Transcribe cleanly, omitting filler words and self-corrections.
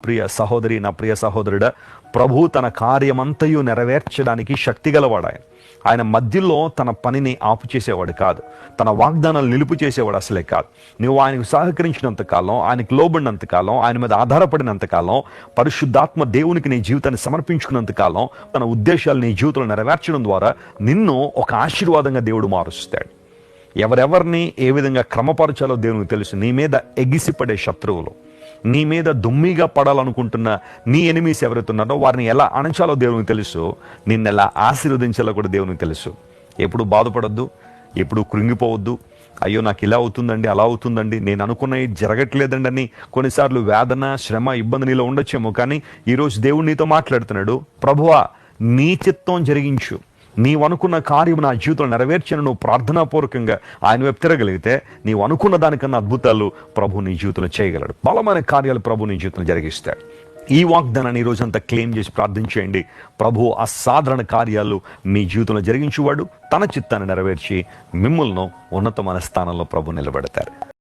ప్రియ సహోదరి, నా ప్రియ సహోదరుడా, ప్రభు తన కార్యమంతయు నెరవేర్చడానికి శక్తి గలవాడు. ఆయన మధ్యలో తన పనిని ఆపు చేసేవాడు కాదు, తన వాగ్దానాలు నిలుపు చేసేవాడు అసలే కాదు. నువ్వు ఆయనకు సహకరించినంత కాలం, ఆయనకు లోబడినంత కాలం, ఆయన మీద ఆధారపడినంత కాలం, పరిశుద్ధాత్మ దేవునికి నీ జీవితాన్ని సమర్పించుకున్నంత కాలం, తన ఉద్దేశాలు నీ జీవితంలో నెరవేర్చడం ద్వారా నిన్ను ఒక ఆశీర్వాదంగా దేవుడు మారుస్తాడు. ఎవరెవరిని ఏ విధంగా క్రమపరచాలో దేవునికి తెలుసు. నీ మీద ఎగిసిపడే శత్రువులు, నీ మీద దుమ్మిగా పడాలనుకుంటున్న నీ ఎనిమీస్ ఎవరైతే ఉన్నారో వారిని ఎలా అణచాలో దేవునికి తెలుసు. నిన్ను ఎలా ఆశీర్వదించాలో కూడా దేవునికి తెలుసు. ఎప్పుడు బాధపడొద్దు, ఎప్పుడు కృంగిపోవద్దు. అయ్యో నాకు ఇలా అవుతుందండి, అలా అవుతుందండి, నేను అనుకున్నవి జరగట్లేదండి అని కొన్నిసార్లు వేదన, శ్రమ, ఇబ్బంది నీలో ఉండొచ్చేమో. కానీ ఈరోజు దేవుడు నీతో మాట్లాడుతున్నాడు. ప్రభువా, నీ చిత్తం జరిగించు, నీవు అనుకున్న కార్యం నా జీవితంలో నెరవేర్చను నువ్వు ప్రార్థనాపూర్వకంగా ఆయన వైపు తిరగలిగితే నీవు అనుకున్న దానికన్నా అద్భుతాలు ప్రభు నీ జీవితంలో చేయగలడు. బలమైన కార్యాలు ప్రభు నీ జీవితంలో జరిగిస్తాడు. ఈ వాగ్దానాన్ని ఈ రోజంతా క్లెయిమ్ చేసి ప్రార్థించేయండి. ప్రభు అసాధారణ కార్యాలు మీ జీవితంలో జరిగించేవాడు. తన చిత్తాన్ని నెరవేర్చి మిమ్మల్ని ఉన్నతమైన స్థానంలో ప్రభు నిలబెడతారు.